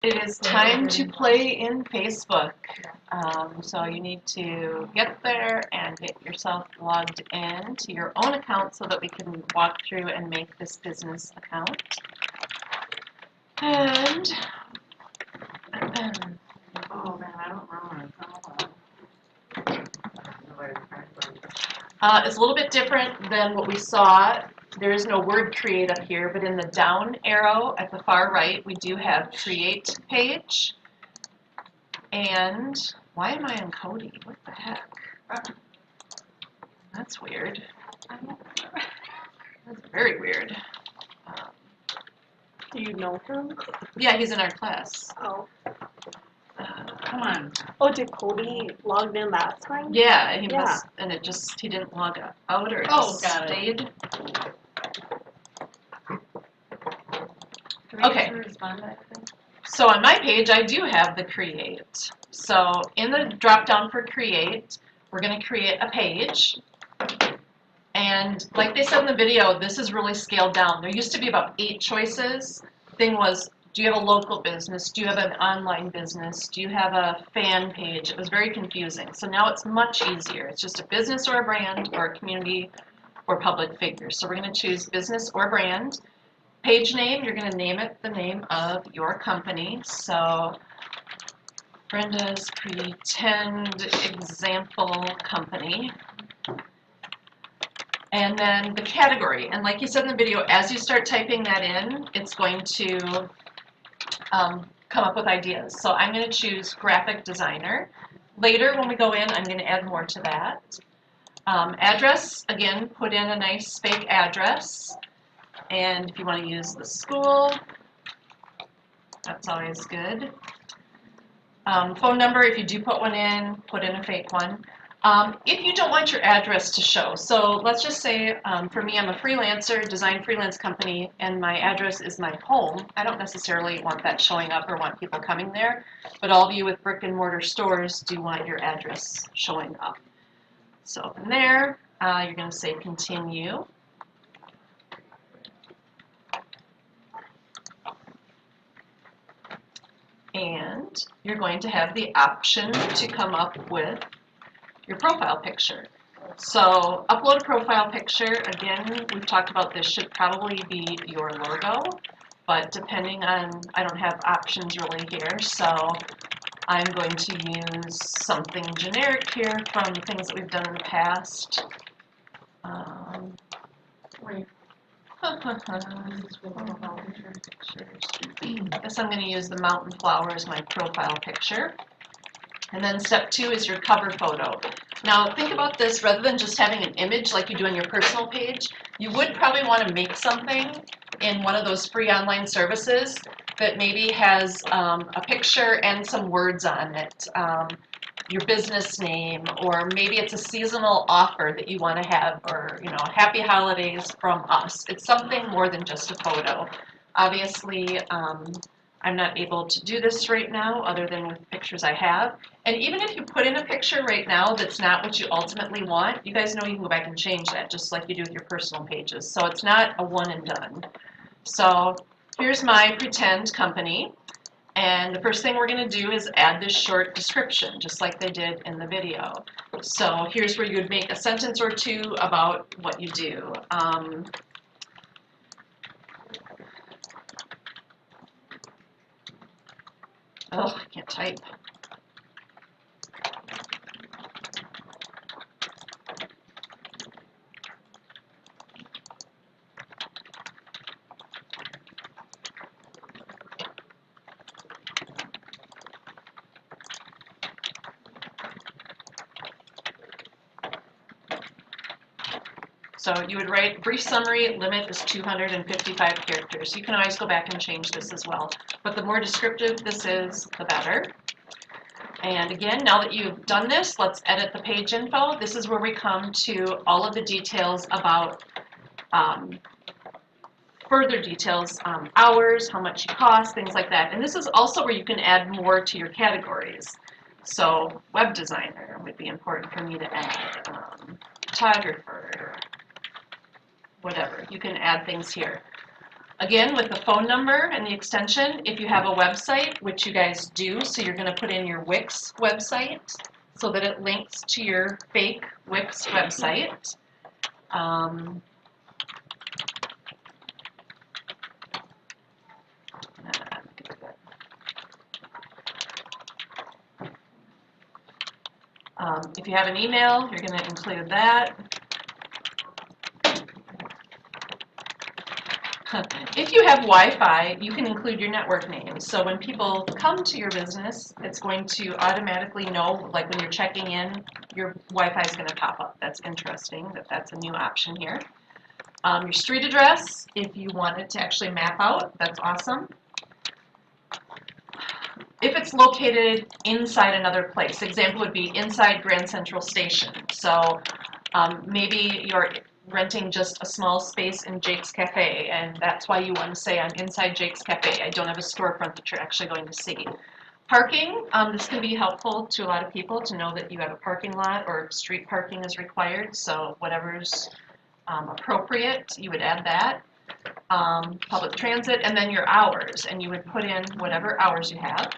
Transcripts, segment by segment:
It is time to play in Facebook. So you need to get there and get yourself logged in to your own account so that we can walk through and make this business account. And oh man, I don't remember. It's a little bit different than what we saw. There is no word create up here, but in the down arrow at the far right, we do have create page. And why am I on Cody? What the heck? That's weird. That's very weird. Do you know him? Yeah, he's in our class. Oh. Come on. Oh, did Cody log in last time? Yeah, he must, and it just, he didn't log out or it just stayed. Okay. So on my page, I do have the create. So in the drop down for create, we're going to create a page. And like they said in the video, this is really scaled down. There used to be about 8 choices. The thing was, do you have a local business? Do you have an online business? Do you have a fan page? It was very confusing. So now it's much easier. It's just a business or a brand or a community or public figure. So we're going to choose business or brand. Page name, you're going to name it the name of your company. So Brenda's Pretend Example Company. And then the category. And like you said in the video, as you start typing that in, it's going to come up with ideas. So I'm going to choose graphic designer. Later when we go in, I'm going to add more to that. Address, again, put in a nice fake address. And if you want to use the school, that's always good. Phone number, if you do put one in, put in a fake one. If you don't want your address to show, so let's just say for me, I'm a freelancer, design freelance company, and my address is my home. I don't necessarily want that showing up or want people coming there, but all of you with brick and mortar stores do want your address showing up. So from there, you're going to say continue. And you're going to have the option to come up with your profile picture. So upload a profile picture. Again, we've talked about this should probably be your logo, but depending on, I don't have options really here, so I'm going to use something generic here from the things that we've done in the past. I guess I'm going to use the mountain flower as my profile picture. And then step 2 is your cover photo. Now think about this, rather than just having an image like you do on your personal page, you would probably want to make something in one of those free online services that maybe has a picture and some words on it. Your business name, or maybe it's a seasonal offer that you want to have, or happy holidays from us. It's something more than just a photo. Obviously, I'm not able to do this right now other than with pictures I have. And even if you put in a picture right now that's not what you ultimately want, you guys know you can go back and change that just like you do with your personal pages. So it's not a one and done. So here's my pretend company. And the first thing we're going to do is add this short description, just like they did in the video. So here's where you would make a sentence or 2 about what you do. Oh, I can't type. So you would write brief summary, limit is 255 characters. You can always go back and change this as well. But the more descriptive this is, the better. And again, now that you've done this, let's edit the page info. This is where we come to all of the details about further details, hours, how much you cost, things like that. And this is also where you can add more to your categories. So web designer would be important for me to add, photographer, whatever. You can add things here. Again, with the phone number and the extension, if you have a website, which you guys do, so you're going to put in your Wix website so that it links to your fake Wix website. If you have an email, you're going to include that. If you have Wi-Fi, you can include your network name. So when people come to your business, it's going to automatically know, like when you're checking in, your Wi-Fi is going to pop up. That's interesting that that's a new option here. Your street address, if you want it to actually map out, that's awesome. If it's located inside another place, example would be inside Grand Central Station. So maybe you're renting just a small space in Jake's Cafe, and that's why you want to say I'm inside Jake's Cafe. I don't have a storefront that you're actually going to see. Parking, this can be helpful to a lot of people to know that you have a parking lot or street parking is required, so whatever's appropriate, you would add that. Public transit, and then your hours, and you would put in whatever hours you have.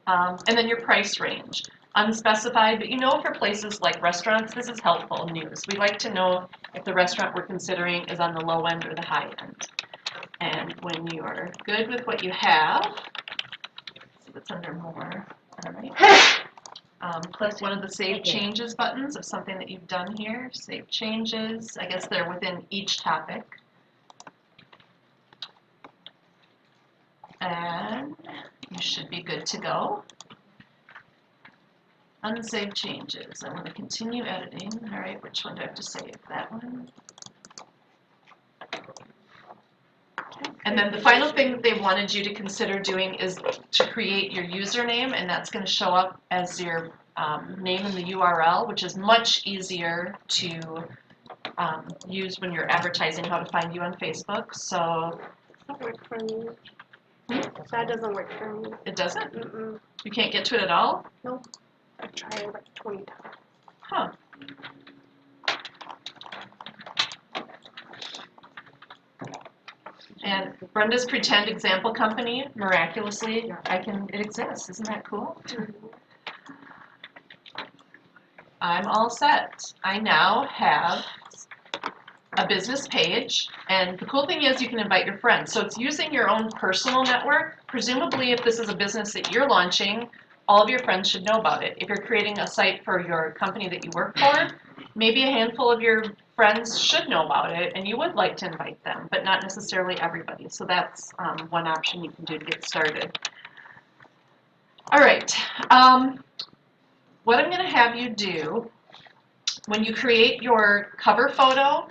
And then your price range. Unspecified, but you know for places like restaurants, this is helpful news. We like to know if the restaurant we're considering is on the low end or the high end. And when you're good with what you have, let's see what's under more. All right. Click one of the Save Changes buttons of something that you've done here. Save Changes. I guess they're within each topic. And you should be good to go. Unsaved changes. I want to continue editing. All right, which one do I have to save? That one. Okay. And then the final thing that they wanted you to consider doing is to create your username, and that's going to show up as your name in the URL, which is much easier to use when you're advertising how to find you on Facebook. So That doesn't work for me. That doesn't work for me. It doesn't? Mm-mm. You can't get to it at all? Nope. I've tried it like 20 times. Huh. And Brenda's pretend example company, miraculously, it exists. Isn't that cool? I'm all set. I now have a business page, and the cool thing is you can invite your friends. So it's using your own personal network. Presumably, if this is a business that you're launching, all of your friends should know about it. If you're creating a site for your company that you work for, maybe a handful of your friends should know about it, and you would like to invite them, but not necessarily everybody. So that's one option you can do to get started. All right. What I'm going to have you do, when you create your cover photo,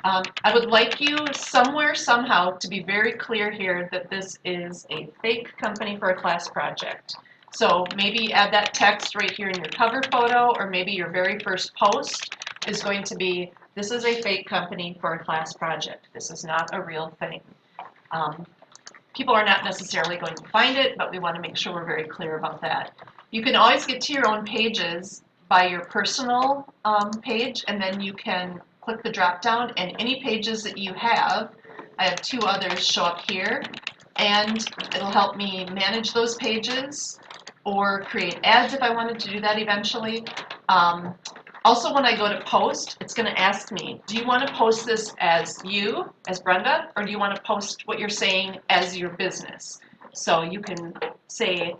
I would like you somewhere, somehow, to be very clear here that this is a fake company for a class project. So maybe add that text right here in your cover photo, or maybe your very first post is going to be, this is a fake company for a class project. This is not a real thing. People are not necessarily going to find it, but we want to make sure we're very clear about that. You can always get to your own pages by your personal page, and then you can click the drop down, and any pages that you have, I have two others show up here, and it'll help me manage those pages or create ads if I wanted to do that eventually. Also, when I go to post, it's going to ask me, do you want to post this as you, as Brenda, or do you want to post what you're saying as your business? So you can say,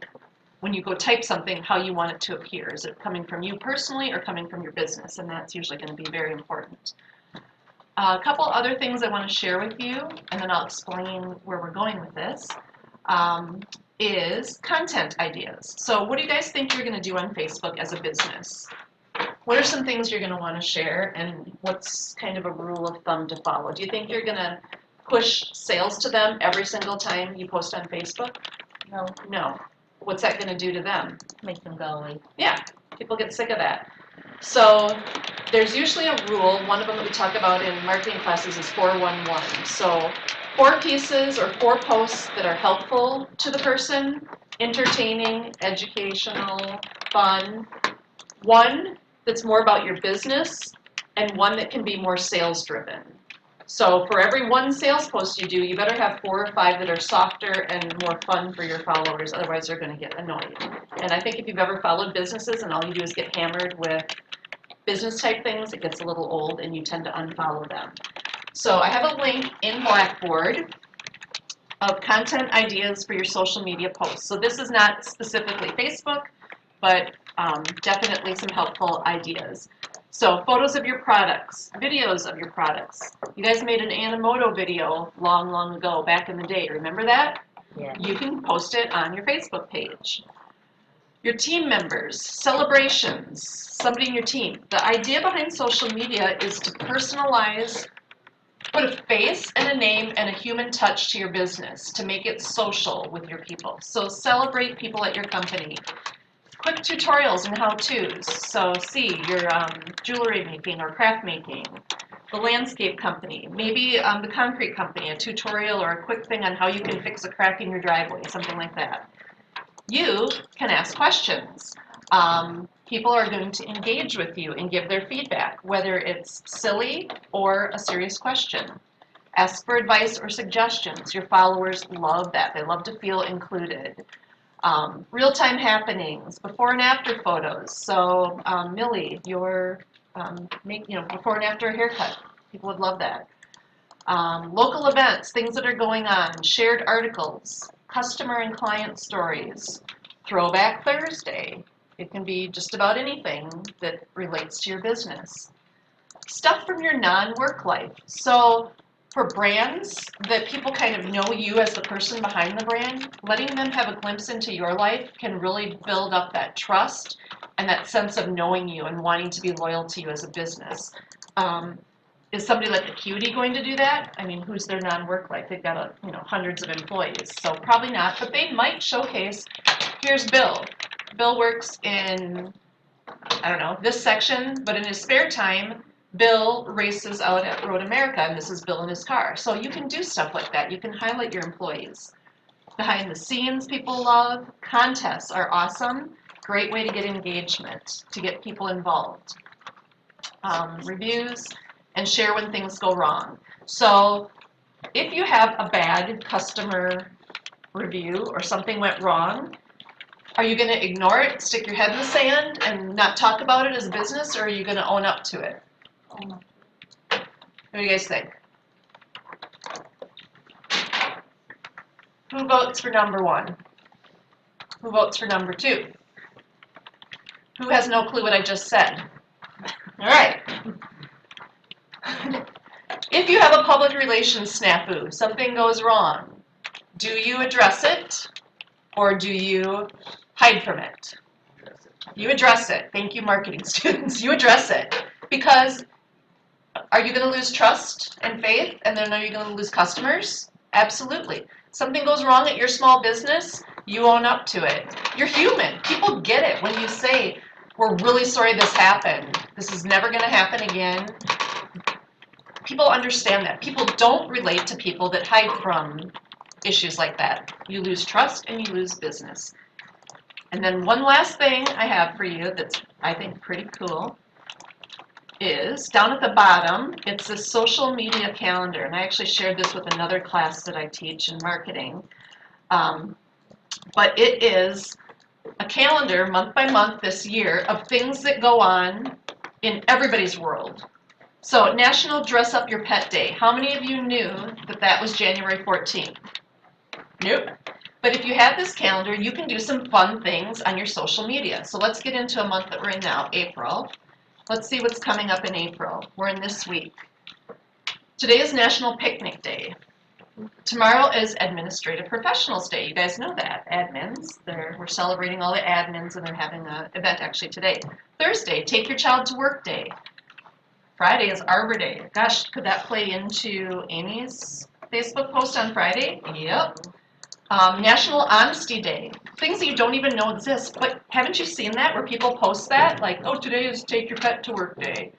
when you go type something, how you want it to appear. Is it coming from you personally or coming from your business? And that's usually going to be very important. A couple other things I want to share with you, and then I'll explain where we're going with this, is content ideas. So what do you guys think you're going to do on Facebook as a business? What are some things you're going to want to share, and what's kind of a rule of thumb to follow? Do you think you're going to push sales to them every single time you post on Facebook? No. No. What's that going to do to them? Make them go away. Yeah, people get sick of that. So there's usually a rule. One of them that we talk about in marketing classes is 411. So 4 pieces or 4 posts that are helpful to the person, entertaining, educational, fun. 1 that's more about your business, and 1 that can be more sales driven. So for every one sales post you do, you better have 4 or 5 that are softer and more fun for your followers, otherwise they're going to get annoyed. And I think if you've ever followed businesses and all you do is get hammered with business type things, it gets a little old and you tend to unfollow them. So I have a link in Blackboard of content ideas for your social media posts. So this is not specifically Facebook, but definitely some helpful ideas. So photos of your products, videos of your products. You guys made an Animoto video long, long ago, back in the day. Remember that? Yeah. You can post it on your Facebook page. Your team members, celebrations, somebody in your team. The idea behind social media is to personalize, put a face and a name and a human touch to your business to make it social with your people. So celebrate people at your company. Quick tutorials and how-tos. So see your jewelry making or craft making, the landscape company, maybe the concrete company, a tutorial or a quick thing on how you can fix a crack in your driveway, something like that. You can ask questions. People are going to engage with you and give their feedback, whether it's silly or a serious question. Ask for advice or suggestions. Your followers love that. They love to feel included. Real-time happenings, before and after photos. So Millie, your before and after a haircut. People would love that. Local events, things that are going on, shared articles, customer and client stories, Throwback Thursday. It can be just about anything that relates to your business. Stuff from your non-work life. So for brands that people kind of know you as the person behind the brand, letting them have a glimpse into your life can really build up that trust and that sense of knowing you and wanting to be loyal to you as a business. Is somebody like Acuity going to do that? I mean, who's their non-work life? They've got hundreds of employees, so probably not. But they might showcase. Here's Bill. Bill works in, I don't know, this section, but in his spare time, Bill races out at Road America, and this is Bill in his car. So you can do stuff like that. You can highlight your employees. Behind the scenes, people love. Contests are awesome. Great way to get engagement, to get people involved. Reviews. And share when things go wrong. So if you have a bad customer review or something went wrong, are you going to ignore it, stick your head in the sand, and not talk about it as a business, or are you going to own up to it? What do you guys think? Who votes for number 1? Who votes for number 2? Who has no clue what I just said? All right. If you have a public relations snafu, something goes wrong, do you address it or do you hide from it? You address it. Thank you, marketing students. You address it. Because are you going to lose trust and faith, and then are you going to lose customers? Absolutely. Something goes wrong at your small business, you own up to it. You're human. People get it when you say, we're really sorry this happened. This is never going to happen again. People understand that. People don't relate to people that hide from issues like that. You lose trust and you lose business. And then one last thing I have for you that's, I think, pretty cool is down at the bottom, it's a social media calendar. And I actually shared this with another class that I teach in marketing. But it is a calendar month by month this year of things that go on in everybody's world. So National Dress Up Your Pet Day. How many of you knew that that was January 14th? Nope. But if you have this calendar, you can do some fun things on your social media. So let's get into a month that we're in now, April. Let's see what's coming up in April. We're in this week. Today is National Picnic Day. Tomorrow is Administrative Professionals Day. You guys know that. Admins. We're celebrating all the admins, and they're having an event actually today. Thursday, Take Your Child to Work Day. Friday is Arbor Day. Gosh, could that play into Amy's Facebook post on Friday? Yep. National Honesty Day. Things that you don't even know exist. But haven't you seen that where people post that? Like, oh, today is Take Your Pet to Work Day.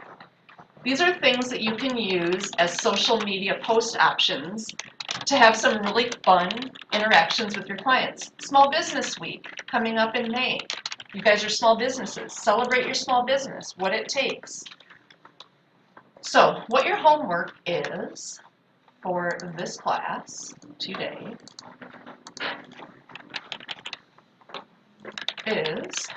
These are things that you can use as social media post options to have some really fun interactions with your clients. Small Business Week coming up in May. You guys are small businesses. Celebrate your small business, what it takes. So what your homework is for this class today is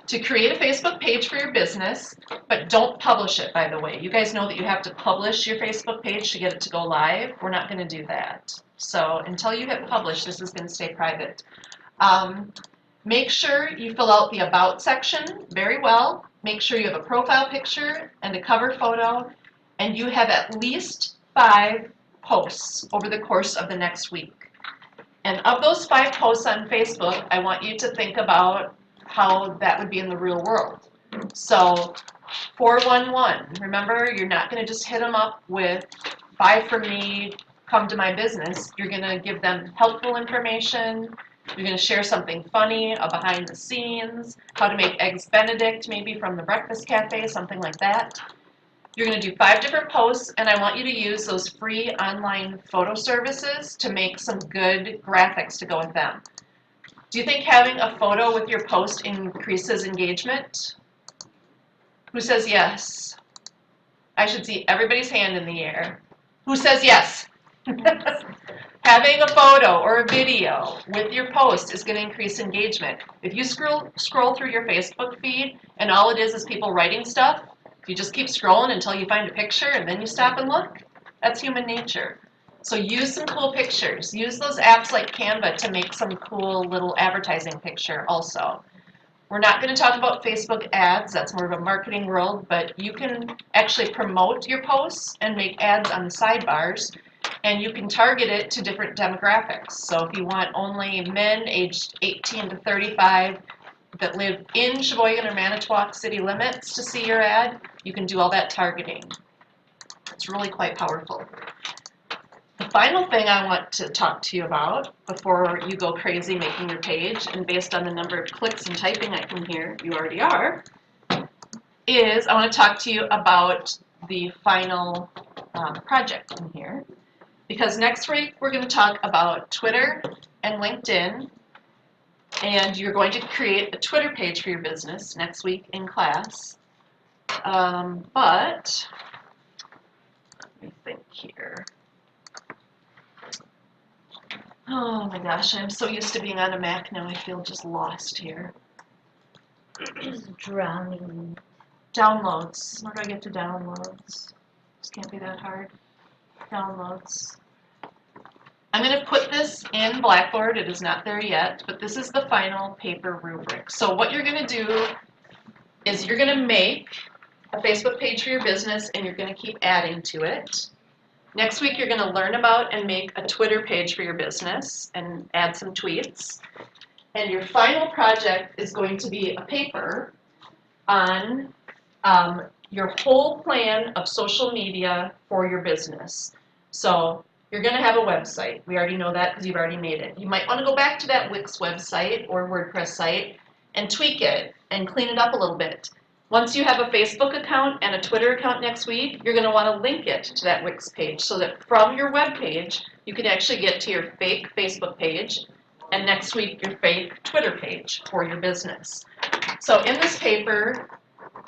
to create a Facebook page for your business, but don't publish it, by the way. You guys know that you have to publish your Facebook page to get it to go live. We're not going to do that. So until you hit publish, this is going to stay private. Make sure you fill out the About section very well. Make sure you have a profile picture and a cover photo, and you have at least 5 posts over the course of the next week. And of those 5 posts on Facebook, I want you to think about how that would be in the real world. So 411, remember, you're not going to just hit them up with buy from me, come to my business. You're going to give them helpful information. You're going to share something funny, a behind the scenes, how to make eggs Benedict, maybe from the Breakfast Cafe, something like that. You're going to do 5 different posts, and I want you to use those free online photo services to make some good graphics to go with them. Do you think having a photo with your post increases engagement? Who says yes? I should see everybody's hand in the air. Who says yes? Having a photo or a video with your post is going to increase engagement. If you scroll through your Facebook feed and all it is people writing stuff, you just keep scrolling until you find a picture and then you stop and look. That's human nature. So use some cool pictures. Use those apps like Canva to make some cool little advertising picture also. We're not going to talk about Facebook ads. That's more of a marketing world, but you can actually promote your posts and make ads on the sidebars, and you can target it to different demographics. So if you want only men aged 18 to 35 that live in Sheboygan or Manitowoc city limits to see your ad, you can do all that targeting. It's really quite powerful. The final thing I want to talk to you about before you go crazy making your page, and based on the number of clicks and typing I can hear, you already are, is I want to talk to you about the final project in here. Because next week we're going to talk about Twitter and LinkedIn, and you're going to create a Twitter page for your business next week in class. But let me think here. Oh my gosh, I'm so used to being on a Mac now, I feel just lost here. Just drowning. Downloads. Where do I get to downloads? This can't be that hard. Downloads. I'm going to put this in Blackboard. It is not there yet, but this is the final paper rubric. So what you're going to do is you're going to make a Facebook page for your business, and you're going to keep adding to it. Next week, you're going to learn about and make a Twitter page for your business and add some tweets. And your final project is going to be a paper on your whole plan of social media for your business. So you're going to have a website. We already know that because you've already made it. You might want to go back to that Wix website or WordPress site and tweak it and clean it up a little bit. Once you have a Facebook account and a Twitter account next week, you're going to want to link it to that Wix page so that from your web page, you can actually get to your fake Facebook page, and next week your fake Twitter page for your business. So in this paper,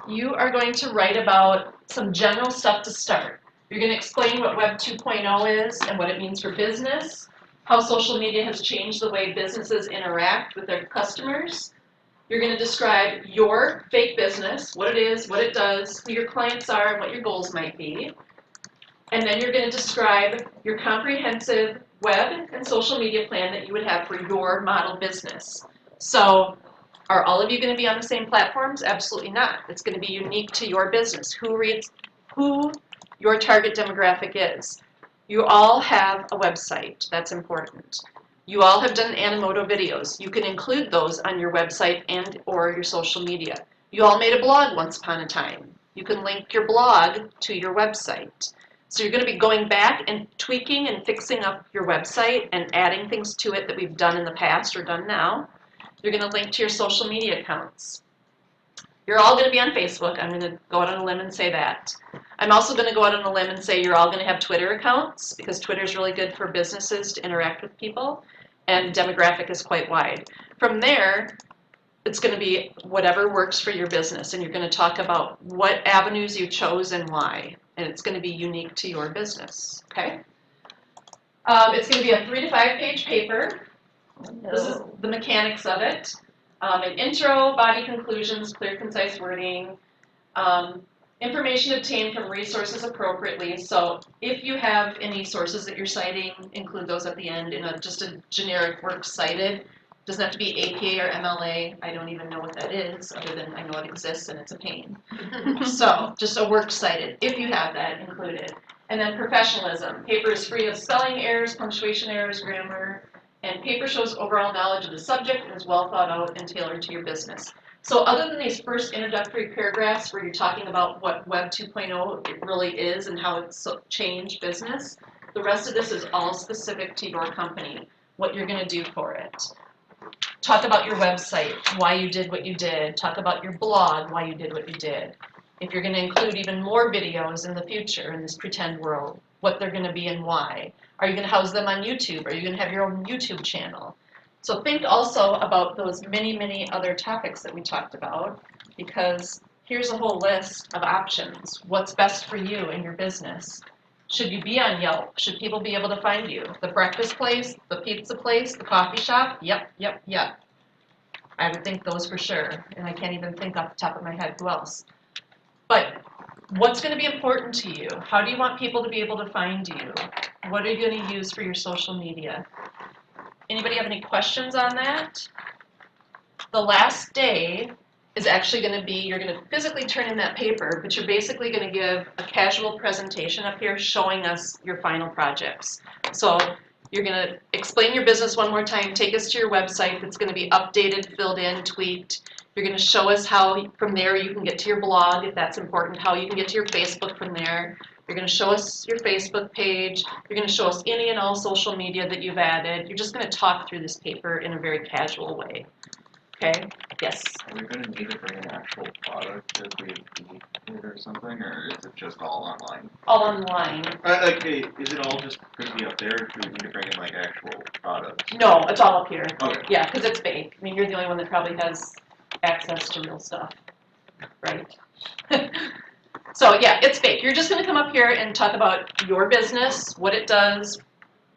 you are going to write about some general stuff to start. You're going to explain what Web 2.0 is and what it means for business, how social media has changed the way businesses interact with their customers. You're going to describe your fake business, what it is, what it does, who your clients are, and what your goals might be. And then you're going to describe your comprehensive web and social media plan that you would have for your model business. So are all of you going to be on the same platforms? Absolutely not. It's going to be unique to your business, who your target demographic is. You all have a website. That's important. You all have done Animoto videos. You can include those on your website and or your social media. You all made a blog once upon a time. You can link your blog to your website. So you're going to be going back and tweaking and fixing up your website and adding things to it that we've done in the past or done now. You're going to link to your social media accounts. You're all going to be on Facebook. I'm going to go out on a limb and say that. I'm also going to go out on a limb and say you're all going to have Twitter accounts because Twitter is really good for businesses to interact with people, and demographic is quite wide. From there, it's going to be whatever works for your business, and you're going to talk about what avenues you chose and why, and it's going to be unique to your business, okay? It's going to be a 3 to 5 page paper. This is the mechanics of it. An intro, body conclusions, clear, concise wording, information obtained from resources appropriately. So if you have any sources that you're citing, include those at the end in just a generic work cited. Doesn't have to be APA or MLA. I don't even know what that is, other than I know it exists and it's a pain. So just a work cited, if you have that included. And then professionalism. Paper is free of spelling errors, punctuation errors, grammar, and paper shows overall knowledge of the subject and is well thought out and tailored to your business. So other than these first introductory paragraphs where you're talking about what Web 2.0 it really is and how it's changed business, the rest of this is all specific to your company, what you're going to do for it. Talk about your website, why you did what you did. Talk about your blog, why you did what you did. If you're going to include even more videos in the future in this pretend world, what they're going to be and why. Are you going to house them on YouTube? Are you going to have your own YouTube channel? So think also about those many, many other topics that we talked about, because here's a whole list of options. What's best for you and your business? Should you be on Yelp? Should people be able to find you? The breakfast place, the pizza place, the coffee shop? Yep. I would think those for sure, and I can't even think off the top of my head who else. But what's going to be important to you? How do you want people to be able to find you? What are you going to use for your social media? Anybody have any questions on that? The last day is actually going to be, you're going to physically turn in that paper, but you're basically going to give a casual presentation up here showing us your final projects. So you're going to explain your business one more time, take us to your website that's going to be updated, filled in, tweaked. You're going to show us how from there you can get to your blog, if that's important, how you can get to your Facebook from there. You're going to show us your Facebook page. You're going to show us any and all social media that you've added. You're just going to talk through this paper in a very casual way. Okay? Yes? Are we going to need to bring an actual product as we need it or something, or is it just all online? All online. Is it all just going to be up there, or do we need to bring in, like, actual products? No, it's all up here. Okay. Yeah, because it's fake. I mean, you're the only one that probably has access to real stuff, right? So yeah, it's fake. You're just going to come up here and talk about your business, what it does,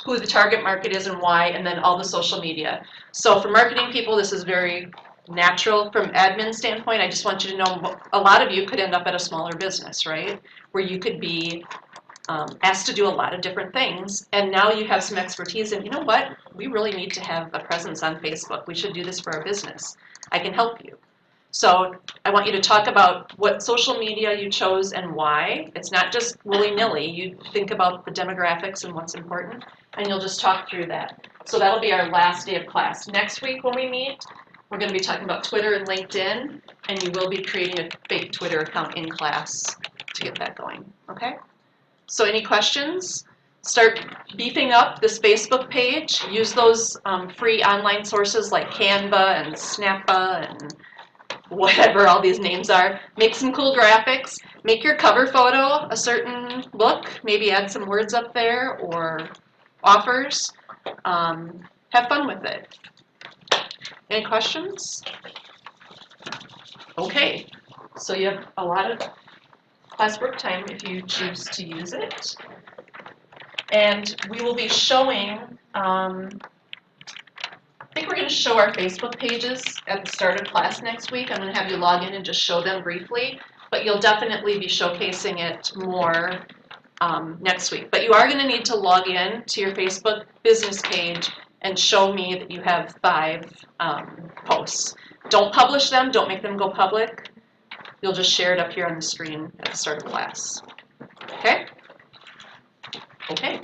who the target market is and why, and then all the social media. So for marketing people, this is very natural. From admin standpoint, I just want you to know a lot of you could end up at a smaller business, right? Where you could be asked to do a lot of different things, and now you have some expertise in, you know what, we really need to have a presence on Facebook. We should do this for our business. I can help you. So I want you to talk about what social media you chose and why. It's not just willy-nilly. You think about the demographics and what's important, and you'll just talk through that. So that'll be our last day of class. Next week when we meet, we're going to be talking about Twitter and LinkedIn, and you will be creating a fake Twitter account in class to get that going. Okay? So any questions? Start beefing up this Facebook page. Use those free online sources like Canva and Snappa and whatever all these names are. Make some cool graphics. Make your cover photo a certain look. Maybe add some words up there or offers. Have fun with it. Any questions? Okay. So you have a lot of classwork time if you choose to use it. And we will be showing, I think we're going to show our Facebook pages at the start of class next week. I'm going to have you log in and just show them briefly, but you'll definitely be showcasing it more next week. But you are going to need to log in to your Facebook business page and show me that you have 5 posts. Don't publish them, don't make them go public. You'll just share it up here on the screen at the start of class. Okay? Okay.